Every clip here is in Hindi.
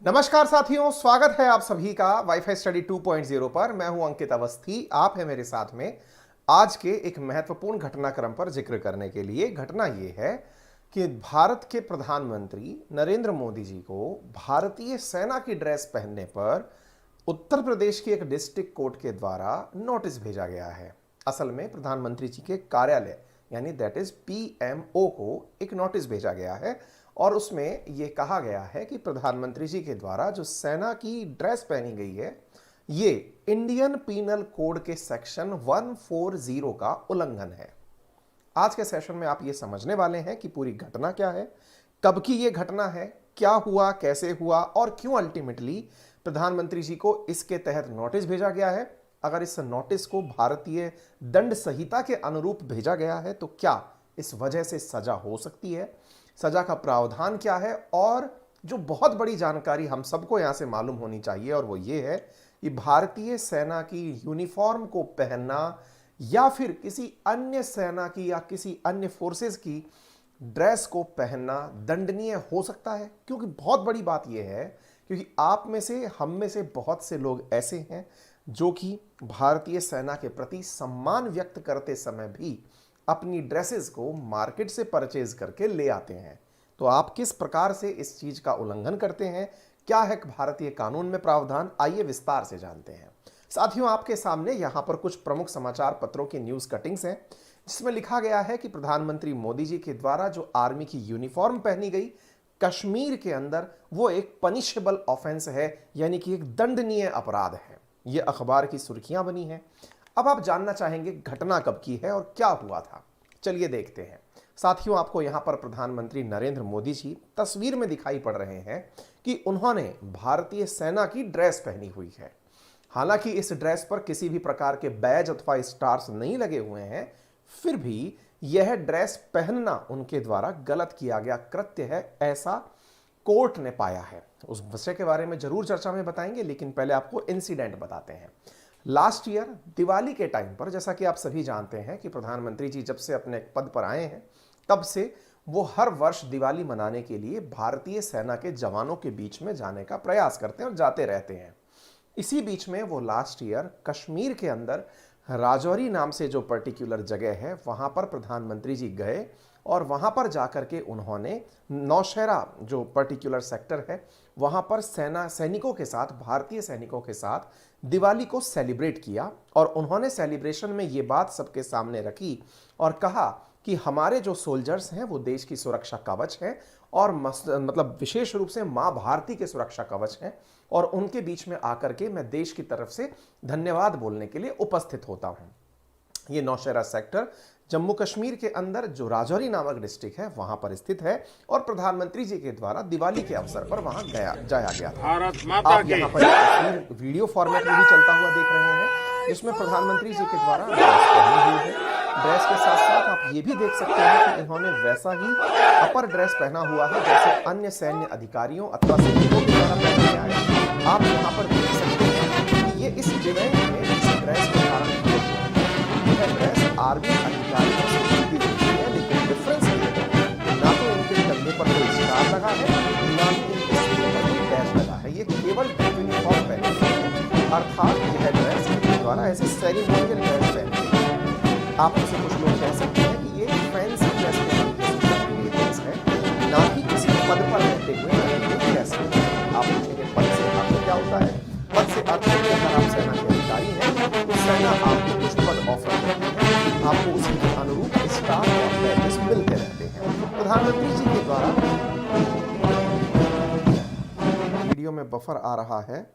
नमस्कार साथियों, स्वागत है आप सभी का वाईफाई स्टडी 2.0 पर। मैं हूं अंकित अवस्थी, आप है मेरे साथ में आज के एक महत्वपूर्ण घटनाक्रम पर जिक्र करने के लिए। घटना यह है कि भारत के प्रधानमंत्री नरेंद्र मोदी जी को भारतीय सेना की ड्रेस पहनने पर उत्तर प्रदेश की एक डिस्ट्रिक्ट कोर्ट के द्वारा नोटिस भेजा गया है। असल में प्रधानमंत्री जी के कार्यालय यानी दैट इज पीएमओ को एक नोटिस भेजा गया है और उसमें यह कहा गया है कि प्रधानमंत्री जी के द्वारा जो सेना की ड्रेस पहनी गई है ये इंडियन पीनल कोड के सेक्शन 140 का उल्लंघन है। आज के सेशन में आप ये समझने वाले हैं कि पूरी घटना क्या है, कब की ये घटना है, क्या हुआ, कैसे हुआ और क्यों अल्टीमेटली प्रधानमंत्री जी को इसके तहत नोटिस भेजा गया है। अगर इस नोटिस को भारतीय दंड संहिता के अनुरूप भेजा गया है तो क्या इस वजह से सजा हो सकती है, सजा का प्रावधान क्या है, और जो बहुत बड़ी जानकारी हम सबको यहां से मालूम होनी चाहिए और वो ये है कि भारतीय सेना की यूनिफॉर्म को पहनना या फिर किसी अन्य सेना की या किसी अन्य फोर्सेस की ड्रेस को पहनना दंडनीय हो सकता है। क्योंकि बहुत बड़ी बात यह है क्योंकि आप में से, हम में से बहुत से लोग ऐसे हैं जो कि भारतीय सेना के प्रति सम्मान व्यक्त करते समय भी अपनी ड्रेसेस को मार्केट से परचेज करके ले आते हैं। तो आप किस प्रकार से इस चीज का उल्लंघन करते हैं, क्या है भारतीय कानून में प्रावधान, आइए विस्तार से जानते हैं। साथियों, आपके सामने यहां पर कुछ प्रमुख समाचार पत्रों की न्यूज कटिंग्स हैं जिसमें लिखा गया है कि प्रधानमंत्री मोदी जी के द्वारा जो आर्मी की यूनिफॉर्म पहनी गई कश्मीर के अंदर वो एक पनिशेबल ऑफेंस है, यानी कि एक दंडनीय अपराध है। ये अखबार की सुर्खियां बनी हैं। अब आप जानना चाहेंगे घटना कब की है और क्या हुआ था। चलिए देखते हैं। साथियों, आपको यहां पर प्रधानमंत्री नरेंद्र मोदी जी तस्वीर में दिखाई पड़ रहे हैं कि उन्होंने भारतीय सेना की ड्रेस पहनी हुई है। हालांकि इस ड्रेस पर किसी भी प्रकार के बैज अथवा स्टार्स नहीं लगे हुए हैं, फिर भी यह ड्रेस पहनना उनके द्वारा गलत किया गया कृत्य है, ऐसा कोर्ट ने पाया है। उस विषय के बारे में जरूर चर्चा में बताएंगे, लेकिन पहले आपको इंसिडेंट बताते हैं। लास्ट ईयर दिवाली के टाइम पर, जैसा कि आप सभी जानते हैं कि प्रधानमंत्री जी जब से अपने पद पर आए हैं तब से वो हर वर्ष दिवाली मनाने के लिए भारतीय सेना के जवानों के बीच में जाने का प्रयास करते हैं और जाते रहते हैं। इसी बीच में वो लास्ट ईयर कश्मीर के अंदर राजौरी नाम से जो पर्टिकुलर जगह है वहां पर प्रधानमंत्री जी गए और वहां पर जाकर के उन्होंने नौशहरा जो पर्टिकुलर सेक्टर है वहां पर सैनिकों के साथ, भारतीय सैनिकों के साथ दिवाली को सेलिब्रेट किया। और उन्होंने सेलिब्रेशन में ये बात सबके सामने रखी और कहा कि हमारे जो सोल्जर्स हैं वो देश की सुरक्षा कवच हैं और मतलब विशेष रूप से मां भारती के सुरक्षा कवच हैं, और उनके बीच में आकर के मैं देश की तरफ से धन्यवाद बोलने के लिए उपस्थित होता हूं। ये नौशहरा सेक्टर जम्मू कश्मीर के अंदर जो राजौरी नामक डिस्ट्रिक्ट है वहां पर स्थित है और प्रधानमंत्री जी के द्वारा दिवाली के अवसर पर वहां जाया गया था। आप यहाँ पर तस्वीर वीडियो फॉर्मेट में भी चलता हुआ देख रहे हैं जिसमें प्रधानमंत्री जी के द्वारा ड्रेस पहनी हुई है। ड्रेस के साथ साथ आप ये भी देख सकते हैं कि इन्होंने वैसा ही अपर ड्रेस पहना हुआ है जैसे अन्य सैन्य अधिकारियों अथवा सैनिकों के द्वारा पहना गया है। आप यहाँ पर देख सकते हैं कि ये इस इवेंट में इस ड्रेस के कारण यह ड्रेस आर्मी अधिकारियों से मिलती जुलती है, लेकिन डिफरेंस ये है ना तो इनके कंधे पर कोई स्टार लगा है ना ही इनके सिर पर कोई बैज लगा है। ये केवल यूनिफॉर्म पहने हैं, अर्थात यह ड्रेस इनके द्वारा ऐसे सेरेमोनियल ड्रेस पहने हैं। आप में से कुछ लोग कह सकते हैं कि ये फैंसी ड्रेस ड्रेस है, ना कि किसी पद पर रहते हुए ड्रेस है। आप पूछेंगे पद से अर्थ क्या होता है? पद से अर्थ है कि अगर आप सेना के अधिकारी हैं तो सेना आपको कुछ पद ऑफर करती है, आपको उसी के अनुरूप स्टार और बैजेस मिलते रहते हैं। प्रधानमंत्री जी के द्वारा वीडियो में बफर आ रहा है।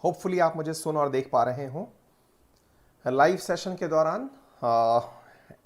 होपफुली आप मुझे सुन और देख पा रहे हो। लाइव सेशन के दौरान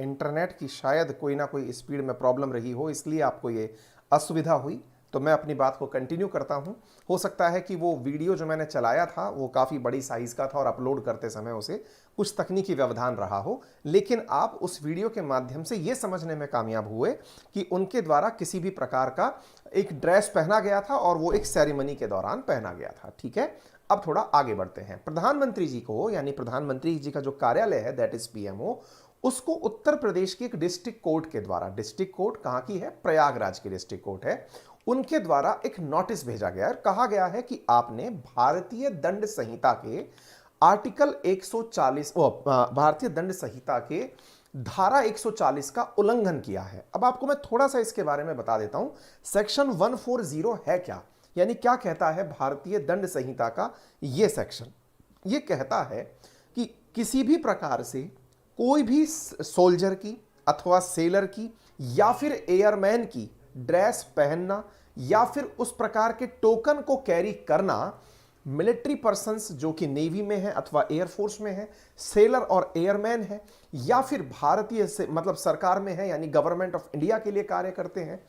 इंटरनेट की शायद कोई ना कोई स्पीड में प्रॉब्लम रही हो, इसलिए आपको ये असुविधा हुई। तो मैं अपनी बात को कंटिन्यू करता हूं। हो सकता है कि वो वीडियो जो मैंने चलाया था वो काफ़ी बड़ी साइज़ का था और अपलोड करते समय उसे कुछ तकनीकी व्यवधान रहा हो, लेकिन आप उस वीडियो के माध्यम से ये समझने में कामयाब हुए कि उनके द्वारा किसी भी प्रकार का एक ड्रेस पहना गया था और वो एक सेरेमनी के दौरान पहना गया था। ठीक है, अब थोड़ा आगे बढ़ते हैं। प्रधानमंत्री जी को, यानी प्रधानमंत्री जी का जो कार्यालय है, दैट इज पीएमओ, उसको उत्तर प्रदेश की एक डिस्ट्रिक्ट कोर्ट के द्वारा, डिस्ट्रिक्ट कोर्ट कहां की है? प्रयागराज की डिस्ट्रिक्ट कोर्ट है, उनके द्वारा एक नोटिस भेजा गया है। कहा गया है कि आपने भारतीय दंड संहिता के आर्टिकल 140, भारतीय दंड संहिता के धारा 140 का उल्लंघन किया है। अब आपको मैं थोड़ा सा इसके बारे में बता देता हूं। सेक्शन 140 है क्या, यानी क्या कहता है भारतीय दंड संहिता का ये सेक्शन? ये कहता है कि किसी भी प्रकार से कोई भी सोल्जर की अथवा सेलर की या फिर एयरमैन की ड्रेस पहनना या फिर उस प्रकार के टोकन को कैरी करना, मिलिट्री पर्सन्स जो कि नेवी में है अथवा एयरफोर्स में है, सेलर और एयरमैन है, या फिर भारतीय से मतलब सरकार में है यानी गवर्नमेंट ऑफ इंडिया के लिए कार्य करते हैं,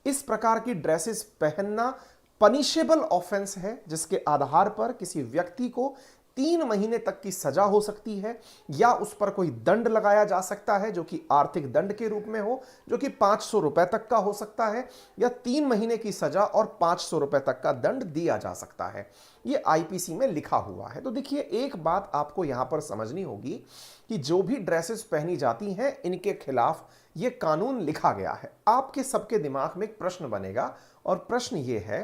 इस प्रकार की ड्रेसेस पहनना पनिशेबल ऑफेंस है, जिसके आधार पर किसी व्यक्ति को 3 महीने तक की सजा हो सकती है या उस पर कोई दंड लगाया जा सकता है जो कि आर्थिक दंड के रूप में हो, जो कि 500 रुपए तक का हो सकता है, या 3 महीने की सजा और 500 रुपए तक का दंड दिया जा सकता है। ये आईपीसी में लिखा हुआ है। तो देखिए, एक बात आपको यहां पर समझनी होगी कि जो भी ड्रेसेस पहनी जाती हैं, इनके खिलाफ ये कानून लिखा गया है। आपके सबके दिमाग में एक प्रश्न बनेगा और प्रश्न ये है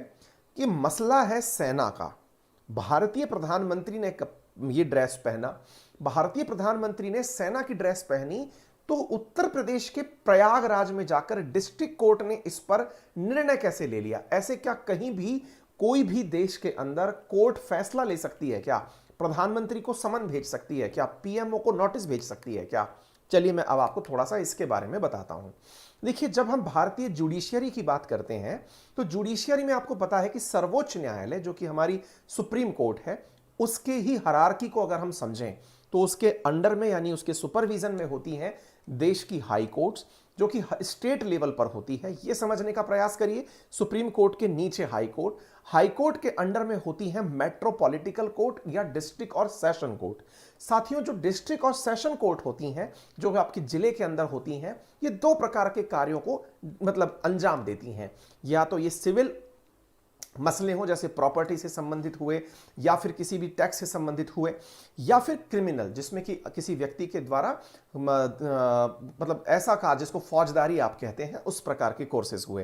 कि मसला है सेना का। भारतीय प्रधानमंत्री ने ये ड्रेस पहना, भारतीय प्रधानमंत्री ने सेना की ड्रेस पहनी, तो उत्तर प्रदेश के प्रयागराज में जाकर डिस्ट्रिक्ट कोर्ट ने इस पर निर्णय कैसे ले लिया? ऐसे क्या कहीं भी कोई भी देश के अंदर कोर्ट फैसला ले सकती है क्या? प्रधानमंत्री को समन भेज सकती है क्या? पीएमओ को नोटिस भेज सकती है क्या? चलिए मैं अब आपको थोड़ा सा इसके बारे में बताता हूं। देखिए, जब हम भारतीय जुडिशियरी की बात करते हैं तो जुडिशियरी में आपको पता है कि सर्वोच्च न्यायालय जो कि हमारी सुप्रीम कोर्ट है, उसके ही हायरार्की को अगर हम समझें तो उसके अंडर में यानी उसके सुपरविजन में होती हैं देश की हाई कोर्ट्स जो कि स्टेट लेवल पर होती है। यह समझने का प्रयास करिए, सुप्रीम कोर्ट के नीचे हाई कोर्ट, हाई कोर्ट के अंडर में होती है मेट्रोपॉलिटिकल कोर्ट या डिस्ट्रिक्ट और सेशन कोर्ट। साथियों, जो डिस्ट्रिक्ट और सेशन कोर्ट होती हैं, जो आपके जिले के अंदर होती हैं, ये 2 प्रकार के कार्यों को मतलब अंजाम देती हैं। या तो ये सिविल मसले हो जैसे प्रॉपर्टी से संबंधित हुए या फिर किसी भी टैक्स से संबंधित हुए, या फिर क्रिमिनल जिसमें कि किसी व्यक्ति के द्वारा मतलब ऐसा कहा जिसको फौजदारी आप कहते हैं, उस प्रकार के कोर्सेज हुए।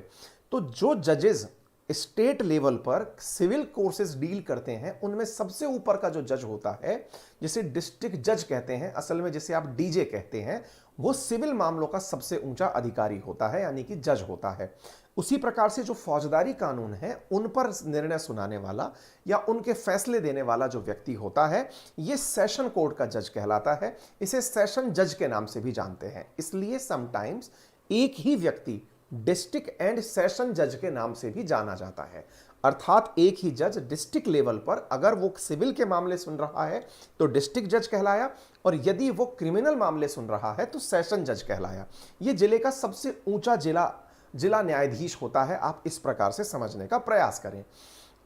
तो जो जजेस स्टेट लेवल पर सिविल कोर्सेज डील करते हैं, उनमें सबसे ऊपर का जो जज होता है, जिसे डिस्ट्रिक्ट जज कहते हैं, असल में जिसे आप डीजे कहते हैं, वो सिविल मामलों का सबसे ऊंचा अधिकारी होता है यानी कि जज होता है। उसी प्रकार से जो फौजदारी कानून है उन पर निर्णय सुनाने वाला या उनके फैसले देने वाला जो व्यक्ति होता है, ये सेशन कोर्ट का जज कहलाता है। इसे सेशन जज के नाम से भी जानते हैं। इसलिए समटाइम्स एक ही व्यक्ति डिस्ट्रिक्ट एंड सेशन जज के नाम से भी जाना जाता है। अर्थात एक ही जज डिस्ट्रिक्ट लेवल पर अगर वो सिविल के मामले सुन रहा है तो डिस्ट्रिक्ट जज कहलाया, और यदि वो क्रिमिनल मामले सुन रहा है तो सेशन जज कहलाया। ये जिले का सबसे ऊंचा जिला न्यायाधीश होता है। आप इस प्रकार से समझने का प्रयास करें।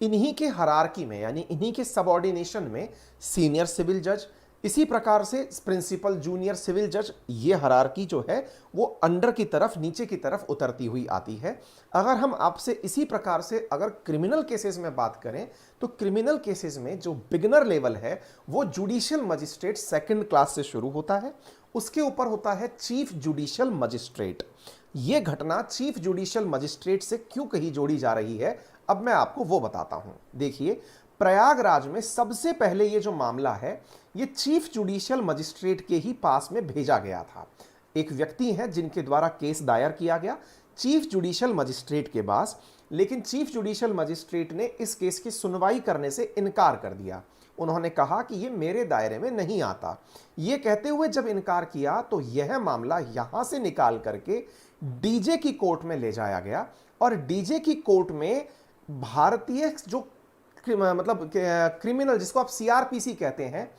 इन्हीं के हायरार्की में यानी इन्हीं के सबऑर्डिनेशन में सीनियर सिविल जज, इसी प्रकार से प्रिंसिपल जूनियर सिविल जज, ये हायरार्की जो है वो अंडर की तरफ नीचे की तरफ उतरती हुई आती है। अगर हम आपसे इसी प्रकार से अगर क्रिमिनल केसेस में बात करें तो क्रिमिनल केसेस में जो बिगिनर लेवल है वो जुडिशियल मजिस्ट्रेट 2nd क्लास से शुरू होता है। उसके ऊपर होता है चीफ जुडिशियल मजिस्ट्रेट। यह घटना चीफ जुडिशियल मजिस्ट्रेट से क्यों कही जोड़ी जा रही है, अब मैं आपको वो बताता हूं। देखिए, प्रयागराज में सबसे पहले ये जो मामला है ये चीफ जुडिशियल मजिस्ट्रेट के ही पास में भेजा गया था। एक व्यक्ति है जिनके द्वारा केस दायर किया गया चीफ जुडिशियल मजिस्ट्रेट के पास, लेकिन चीफ जुडिशियल मजिस्ट्रेट ने इस केस की सुनवाई करने से इनकार कर दिया। उन्होंने कहा कि ये मेरे दायरे में नहीं आता। ये कहते हुए जब इनकार किया तो यह मामला यहां से निकाल करके डीजे की कोर्ट में ले जाया गया, और डीजे की कोर्ट में भारतीय जो मतलब क्रिमिनल, जिसको आप सीआरपीसी कहते हैं,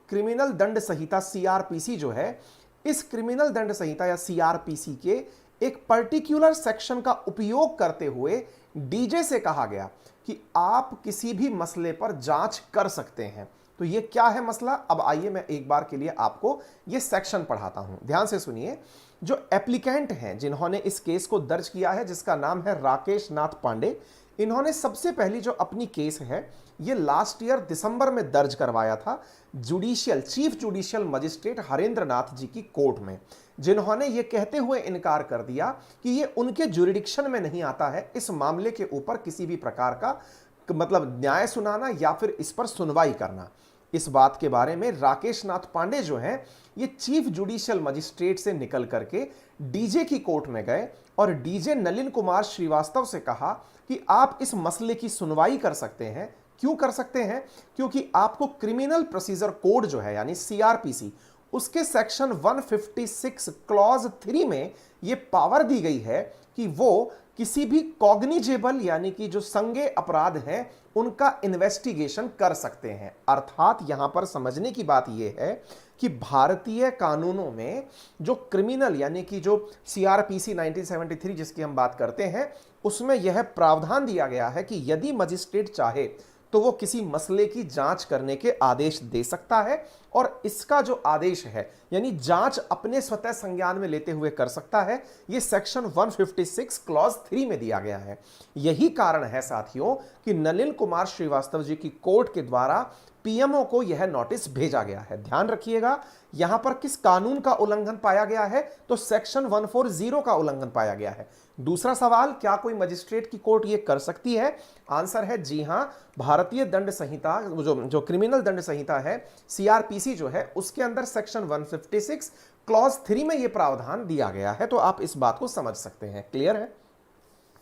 क्रिमिनल दंड संहिता सीआरपीसी जो है, इस क्रिमिनल दंड संहिता या सीआरपीसी के एक पर्टिकुलर सेक्शन का उपयोग करते हुए डीजे से कहा गया कि आप किसी भी मसले पर जांच कर सकते हैं। तो ये क्या है मसला? अब आइए मैं एक बार के लिए आपको ये सेक्शन पढ़ाता हूं, ध्यान से सुनिए। जो एप्लीकेंट हैं जिन्होंने इस केस को दर्ज किया है, जिसका नाम है राकेश नाथ पांडे, इन्होंने सबसे पहली जो अपनी केस है ये लास्ट ईयर दिसंबर में दर्ज करवाया था chief judicial magistrate Harendra Nath ji की कोर्ट में, जिन्होंने ये कहते हुए इनकार कर दिया कि ये उनके जुरिडिक्शन में नहीं आता है इस मामले के ऊपर किसी भी प्रकार का मतलब न्याय सुनाना या फिर इस पर सुनवाई करना। इस बात के बारे में राकेश नाथ पांडे जो हैं ये चीफ जुडिशियल मजिस्ट्रेट से निकल करके डीजे की कोर्ट में गए और डीजे नलिन कुमार श्रीवास्तव से कहा कि आप इस मसले की सुनवाई कर सकते हैं। क्यों कर सकते हैं? क्योंकि आपको क्रिमिनल प्रोसीजर कोड जो है यानी सीआरपीसी, उसके सेक्शन 156 क्लॉज 3 में यह पावर दी गई है कि वो किसी भी कॉग्निजेबल यानी कि जो संज्ञेय अपराध हैं उनका इन्वेस्टिगेशन कर सकते हैं। अर्थात यहां पर समझने की बात यह है कि भारतीय कानूनों में जो क्रिमिनल यानी कि जो सीआरपीसी 1973 जिसकी हम बात करते हैं, उसमें यह प्रावधान दिया गया है कि यदि मजिस्ट्रेट चाहे तो वो किसी मसले की जांच करने के आदेश दे सकता है और इसका जो आदेश है यानी जांच अपने स्वतः संज्ञान में लेते हुए कर सकता है। ये सेक्शन 156 क्लॉज 3 में दिया गया है। यही कारण है साथियों कि नलिन कुमार श्रीवास्तव जी की कोर्ट के द्वारा पीएमओ को यह नोटिस भेजा गया है। ध्यान रखिएगा यहां पर किस कानून का उल्लंघन पाया गया है? तो सेक्शन 140 का उल्लंघन पाया गया है। दूसरा सवाल, क्या कोई मजिस्ट्रेट की कोर्ट यह कर सकती है? आंसर है जी हां। भारतीय दंड संहिता जो क्रिमिनल दंड संहिता है सीआरपीसी जो है उसके अंदर सेक्शन 156 क्लॉज 3 में यह प्रावधान दिया गया है। तो आप इस बात को समझ सकते हैं। क्लियर है?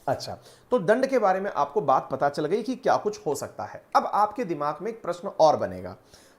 अच्छा, तो दंड के बारे में आपको बात पता चल गई कि क्या कुछ हो सकता है। अब आपके दिमाग में एक प्रश्न और बनेगा।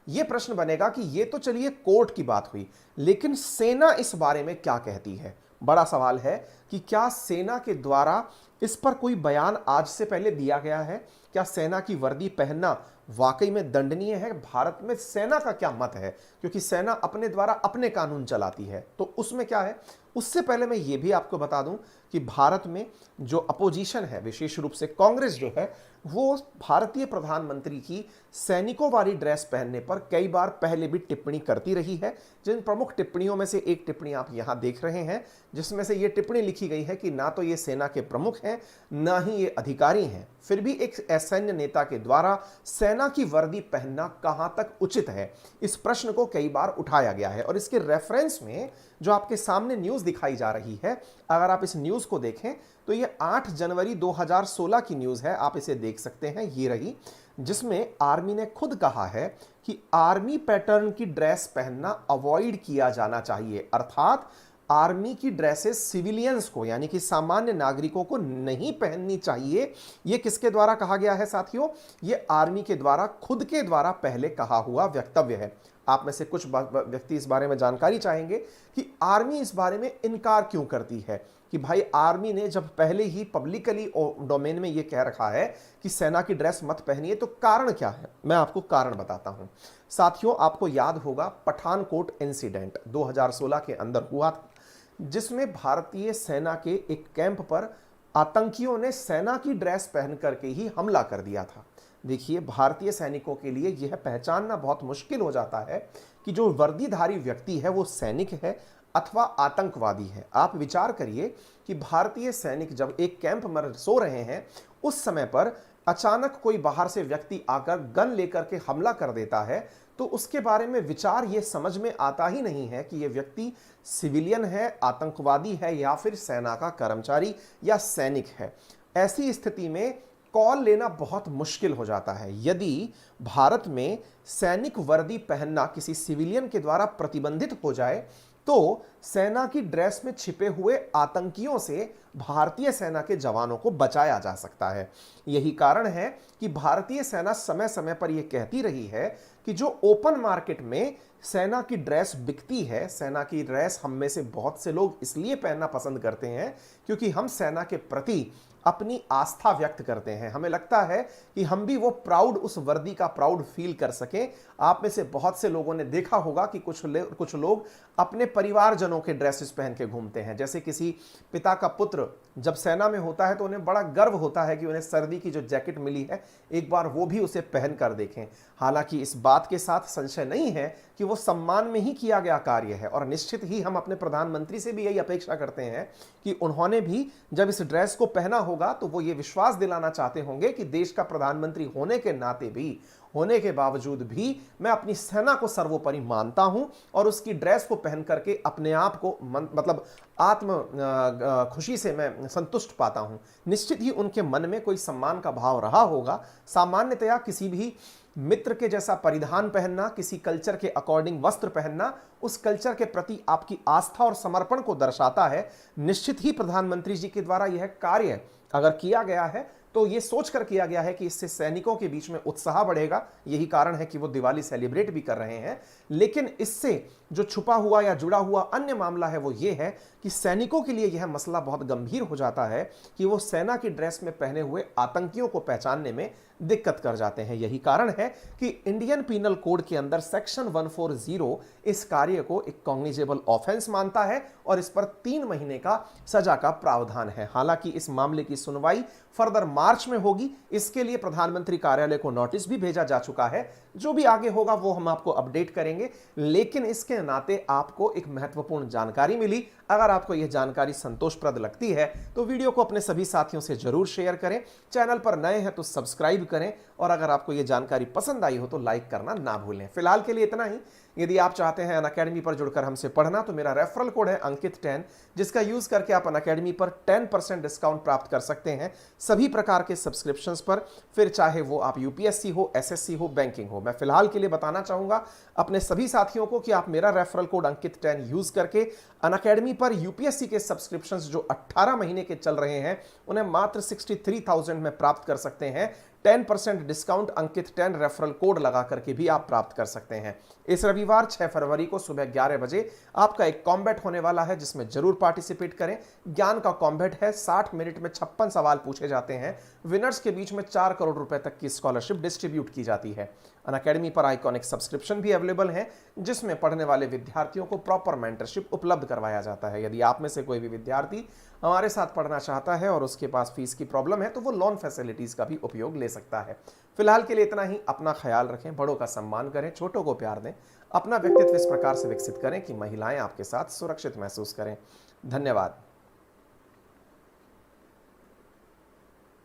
यह प्रश्न बनेगा कि यह तो चलिए कोर्ट की बात हुई, लेकिन सेना इस बारे में क्या कहती है? बड़ा सवाल है कि क्या सेना के द्वारा इस पर कोई बयान आज से पहले दिया गया है? क्या सेना की वर्दी पहनना वाकई में दंडनीय है? भारत में सेना का क्या मत है? क्योंकि सेना अपने द्वारा अपने कानून चलाती है, तो उसमें क्या है? उससे पहले मैं ये भी आपको बता दूं कि भारत में जो अपोजिशन है, विशेष रूप से कांग्रेस जो है, वो भारतीय प्रधानमंत्री की सैनिकों वाली ड्रेस पहनने पर कई बार पहले भी टिप्पणी करती रही है। जिन प्रमुख टिप्पणियों में से एक टिप्पणी आप यहां देख रहे हैं, जिसमें से यह टिप्पणी लिखी गई है कि ना तो ये सेना के प्रमुख हैं ना ही ये अधिकारी हैं, फिर भी एक सैन्य नेता के द्वारा सेना की वर्दी पहनना कहां तक उचित है, इस प्रश्न को कई बार उठाया गया है। और इसके रेफरेंस में जो आपके सामने न्यूज दिखाई जा रही है, अगर आप इस न्यूज को देखें तो ये 8 जनवरी 2016 की न्यूज है, आप इसे देख सकते हैं, ये रही, जिसमें आर्मी ने खुद कहा है कि आर्मी पैटर्न की ड्रेस पहनना अवॉइड किया जाना चाहिए। अर्थात आर्मी की ड्रेसेस सिविलियंस को यानी कि सामान्य नागरिकों को नहीं पहननी चाहिए। यह किसके द्वारा कहा गया है साथियों? यह आर्मी के द्वारा खुद के द्वारा पहले कहा हुआ वक्तव्य है। आप में से कुछ व्यक्ति इस बारे में जानकारी चाहेंगे कि आर्मी इस बारे में इनकार क्यों करती है, कि भाई आर्मी ने जब पहले ही पब्लिकली डोमेन में यह कह रखा है कि सेना की ड्रेस मत पहनिए, तो कारण क्या है? मैं आपको कारण बताता हूं। साथियों, आपको याद होगा पठानकोट इंसिडेंट 2016 के अंदर हुआ था, जिसमें भारतीय सेना के एक कैंप पर आतंकियों ने सेना की ड्रेस पहन करके ही हमला कर दिया था। देखिए, भारतीय सैनिकों के लिए यह पहचानना बहुत मुश्किल हो जाता है कि जो वर्दीधारी व्यक्ति है वो सैनिक है अथवा आतंकवादी है। आप विचार करिए कि भारतीय सैनिक जब एक कैंप में सो रहे हैं, उस समय पर अचानक कोई बाहर से व्यक्ति आकर गन लेकर के हमला कर देता है, तो उसके बारे में विचार ये समझ में आता ही नहीं है कि ये व्यक्ति सिविलियन है, आतंकवादी है या फिर सेना का कर्मचारी या सैनिक है। ऐसी स्थिति में कॉल लेना बहुत मुश्किल हो जाता है। यदि भारत में सैनिक वर्दी पहनना किसी सिविलियन के द्वारा प्रतिबंधित हो जाए, तो सेना की ड्रेस में छिपे हुए आतंकियों से भारतीय सेना के जवानों को बचाया जा सकता है। यही कारण है कि भारतीय सेना समय समय पर यह कहती रही है कि जो ओपन मार्केट में सेना की ड्रेस बिकती है, सेना की ड्रेस हम में से बहुत से लोग इसलिए पहनना पसंद करते हैं क्योंकि हम सेना के प्रति अपनी आस्था व्यक्त करते हैं। हमें लगता है कि हम भी वो प्राउड, उस वर्दी का प्राउड फील कर सकें। आप में से बहुत से लोगों ने देखा होगा कि कुछ लोग अपने परिवारजनों के ड्रेसेस पहन के घूमते हैं। जैसे किसी पिता का पुत्र जब सेना में होता है तो उन्हें बड़ा गर्व होता है कि उन्हें सर्दी की जो जैकेट मिली है एक बार वो भी उसे पहन कर देखें। हालांकि इस बात के साथ संशय नहीं है कि वो सम्मान में ही किया गया कार्य है, और निश्चित ही हम अपने प्रधानमंत्री से भी यही अपेक्षा करते हैं कि उन्होंने भी जब इस ड्रेस को पहना होगा तो वो ये विश्वास दिलाना चाहते होंगे कि देश का प्रधानमंत्री होने के नाते भी, होने के बावजूद भी मैं अपनी सेना को सर्वोपरि मानता हूं और उसकी ड्रेस को पहन करके अपने आप को मतलब आत्म खुशी से मैं संतुष्ट पाता हूं। निश्चित ही उनके मन में कोई सम्मान का भाव रहा होगा। सामान्यतया किसी भी मित्र के जैसा परिधान पहनना, किसी कल्चर के अकॉर्डिंग वस्त्र पहनना उस कल्चर के प्रति आपकी आस्था और समर्पण को दर्शाता है। निश्चित ही प्रधानमंत्री जी के द्वारा यह कार्य अगर किया गया है तो ये सोचकर किया गया है कि इससे सैनिकों के बीच में उत्साह बढ़ेगा। यही कारण है कि वो दिवाली सेलिब्रेट भी कर रहे हैं। लेकिन इससे जो छुपा हुआ या जुड़ा हुआ अन्य मामला है वो ये है कि सैनिकों के लिए यह मसला बहुत गंभीर हो जाता है कि वो सेना की ड्रेस में पहने हुए आतंकियों को पहचानने में दिक्कत कर जाते हैं। यही कारण है कि इंडियन पीनल कोड के अंदर सेक्शन 140 इस कार्य को एक कॉग्निजेबल ऑफेंस मानता है और इस पर 3 महीने का सजा का प्रावधान है। हालांकि इस मामले की सुनवाई फर्दर मार्च में होगी। इसके लिए प्रधानमंत्री कार्यालय को नोटिस भी भेजा जा चुका है। जो भी आगे होगा वो हम आपको अपडेट करेंगे। लेकिन इसके नाते आपको एक महत्वपूर्ण जानकारी मिली। अगर आपको यह जानकारी संतोषप्रद लगती है तो वीडियो को अपने सभी साथियों से जरूर शेयर करें। चैनल पर नए हैं तो सब्सक्राइब करें, और अगर आपको यह जानकारी पसंद आई हो तो लाइक करना ना भूलें। फिलहाल के लिए इतना ही। यदि आप चाहते हैं अनअकैडमी पर जुड़कर हमसे पढ़ना तो मेरा रेफरल कोड है अंकित10, जिसका यूज करके आप अनअकैडमी पर 10% डिस्काउंट प्राप्त कर सकते हैं सभी प्रकार के सब्सक्रिप्शंस पर, फिर चाहे वो आप यूपीएससी हो, एसएससी हो, बैंकिंग हो। मैं फिलहाल के लिए बताना चाहूंगा अपने सभी साथियों को कि आप मेरा रेफरल कोड अंकित10 यूज करके अनअकैडमी पर यूपीएससी के सब्सक्रिप्शंस जो 18 महीने के चल रहे हैं उन्हें मात्र 63,000 में प्राप्त कर सकते हैं। 10% डिस्काउंट अंकित10 रेफरल कोड लगा करके भी आप प्राप्त कर सकते हैं। इस रविवार 6 फरवरी को सुबह 11 बजे आपका एक कॉम्बैट होने वाला है, जिसमें जरूर पार्टिसिपेट करें। ज्ञान का कॉम्बैट है। 60 मिनट में 56 सवाल पूछे जाते हैं। विनर्स के बीच में 4 करोड़ रुपए तक की स्कॉलरशिप डिस्ट्रीब्यूट की जाती है। अनअकैडमी पर आइकॉनिक सब्सक्रिप्शन भी अवेलेबल है, जिसमें पढ़ने वाले विद्यार्थियों को प्रॉपर मेंटरशिप उपलब्ध करवाया जाता है। यदि आप में से कोई भी विद्यार्थी हमारे साथ पढ़ना चाहता है और उसके पास फीस की प्रॉब्लम है तो वो लोन फैसिलिटीज का भी उपयोग ले सकता है। फिलहाल के लिए इतना ही। अपना ख्याल रखें, बड़ों का सम्मान करें, छोटों को प्यार दें, अपना व्यक्तित्व इस प्रकार से विकसित करें कि महिलाएं आपके साथ सुरक्षित महसूस करें। धन्यवाद।